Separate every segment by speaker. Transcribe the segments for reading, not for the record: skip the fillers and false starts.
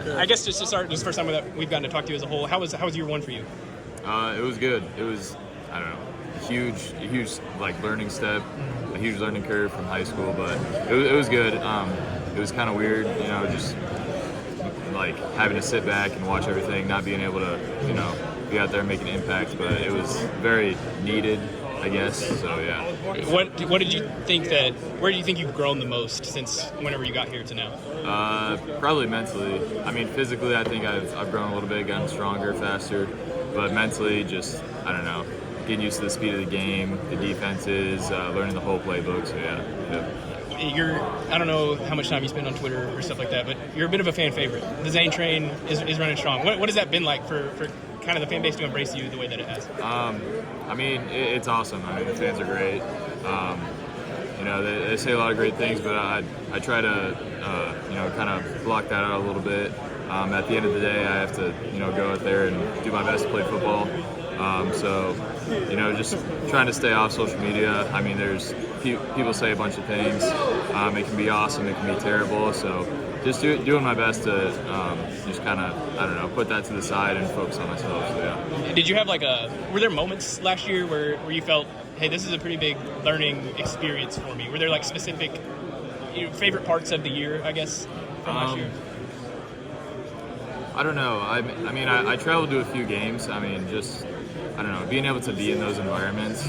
Speaker 1: I guess just to start, this is the first time that we've gotten to talk to you as a whole. How was year one for you?
Speaker 2: It was good. It was, I don't know, a huge like learning step, a huge learning curve from high school, but it was good. It was kind of weird, just like having to sit back and watch everything, not being able to, be out there making an impact, but it was very needed, I guess. So yeah.
Speaker 1: What did you think where do you think you've grown the most since whenever you got here to now?
Speaker 2: Probably mentally. I mean, physically, I think I've grown a little bit, gotten stronger, faster, but mentally, just I don't know, getting used to the speed of the game, the defenses, learning the whole playbook. So yeah.
Speaker 1: I don't know how much time you spend on Twitter or stuff like that, but you're a bit of a fan favorite. The Zane train is running strong. What has that been like for kind of the fan base to embrace you the way that it has?
Speaker 2: I mean, it's awesome. I mean, the fans are great. They say a lot of great things, but I try to, kind of block that out a little bit. At the end of the day, I have to, go out there and do my best to play football. Just trying to stay off social media. I mean, there's people say a bunch of things. It can be awesome, it can be terrible. So just doing my best to just kind of, I don't know, put that to the side and focus on myself. So, yeah.
Speaker 1: Did you have were there moments last year where you felt, hey, this is a pretty big learning experience for me? Were there like specific favorite parts of the year, I guess, from last year?
Speaker 2: I don't know. I mean, I traveled to a few games. I mean, just, I don't know, being able to be in those environments,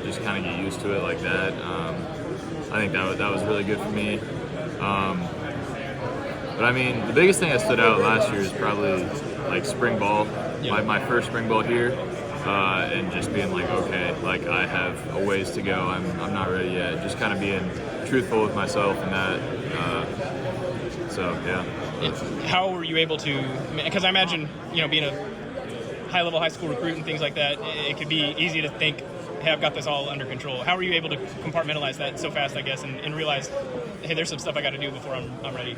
Speaker 2: just kind of get used to it like that. I think that was really good for me. But I mean, the biggest thing that stood out last year is probably like spring ball, my first spring ball here, and just being like, okay, like I have a ways to go. I'm not ready yet. Just kind of being truthful with myself and that. So yeah.
Speaker 1: How were you able to? Because I imagine, being a high-level high school recruit and things like that, it could be easy to think, hey, I've got this all under control. How were you able to compartmentalize that so fast, I guess, and realize, hey, there's some stuff I got to do before I'm ready?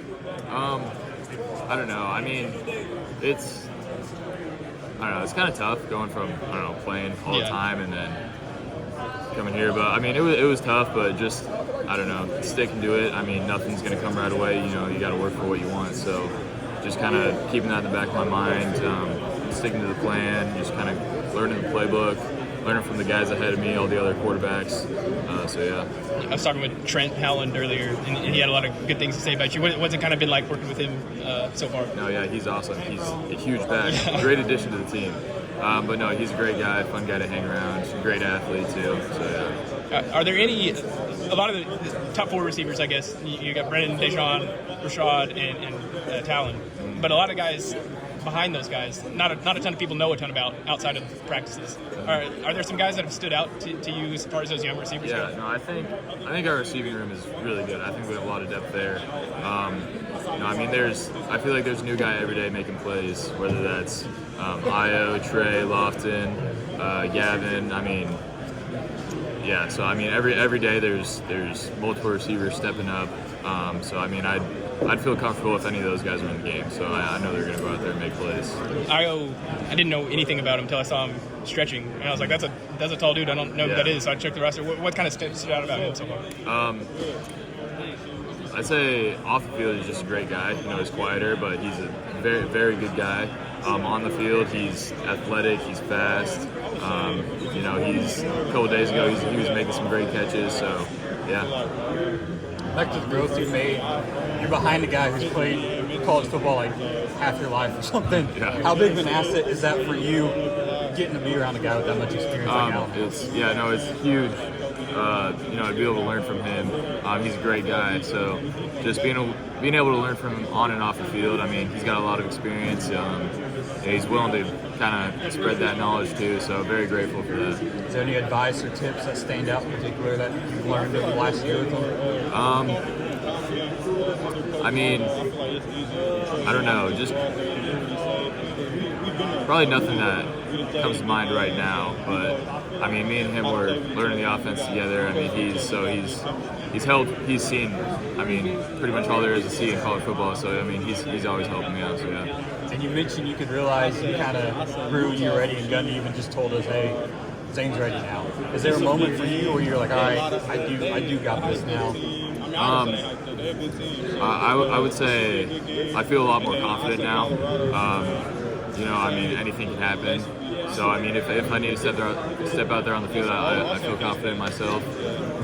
Speaker 2: I don't know. I mean, it's kind of tough going from, playing all the time and then coming here. But I mean, it was tough, but just, I don't know, sticking to it. I mean, nothing's going to come right away. You got to work for what you want. So just kind of keeping that in the back of my mind, sticking to the plan, just kind of learning the playbook, learning from the guys ahead of me, all the other quarterbacks. So, yeah.
Speaker 1: I was talking with Trent Howland earlier, and he had a lot of good things to say about you. What's it kind of been like working with him so far?
Speaker 2: No, yeah, he's awesome. He's a huge back, great addition to the team. But no, he's a great guy, fun guy to hang around. He's a great athlete, too. So, yeah.
Speaker 1: Are there a lot of the top four receivers, I guess, you got Brennan, Deshaun, Rashad, and Talon, but a lot of guys behind those guys, not a ton of people know a ton about outside of practices. Are there some guys that have stood out to you as far as those young receivers go?
Speaker 2: Yeah, no, I think our receiving room is really good. I think we have a lot of depth there. I mean, I feel like there's a new guy every day making plays, whether that's Io, Trey, Lofton, Gavin. I mean, yeah. So I mean, every day there's multiple receivers stepping up. So I mean, I'd feel comfortable if any of those guys are in the game. So I know they're going to go out there and make plays.
Speaker 1: I didn't know anything about him until I saw him stretching, and I was like, that's a tall dude. I don't know who that is. So I checked the roster. What kind of stood out about him so far?
Speaker 2: I'd say off the field he's just a great guy. He's quieter, but he's a very, very good guy. On the field, he's athletic, he's fast. He's a couple days ago he was making some great catches. So, yeah.
Speaker 3: Like the growth you made, you're behind a guy who's played college football like half your life or something.
Speaker 2: Yeah.
Speaker 3: How big of an asset is that for you, getting to be around a guy with that much experience like Allen?
Speaker 2: It's huge. To be able to learn from him. He's a great guy. So just being able to learn from him on and off the field. I mean, he's got a lot of experience. He's willing to kind of spread that knowledge too. So very grateful for that.
Speaker 3: Is there any advice or tips that stand out in particular that you've learned over the last year with him?
Speaker 2: I mean, I don't know. Just probably nothing that comes to mind right now, but I mean, me and him were learning the offense together. I mean, he's seen, I mean, pretty much all there is to see in college football. So I mean, he's always helping me out. So yeah.
Speaker 3: And you mentioned you could realize you kind of grew when you were ready, and Gundy even just told us, hey, Zane's ready now. Is there a moment for you where you're like, all right, I do got this now?
Speaker 2: I would say I feel a lot more confident now. I mean, anything can happen. So, I mean, if I need to step out there on the field, I feel confident in myself.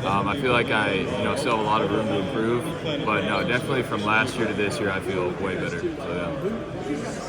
Speaker 2: I feel like I still have a lot of room to improve. But, no, definitely from last year to this year, I feel way better. So, yeah.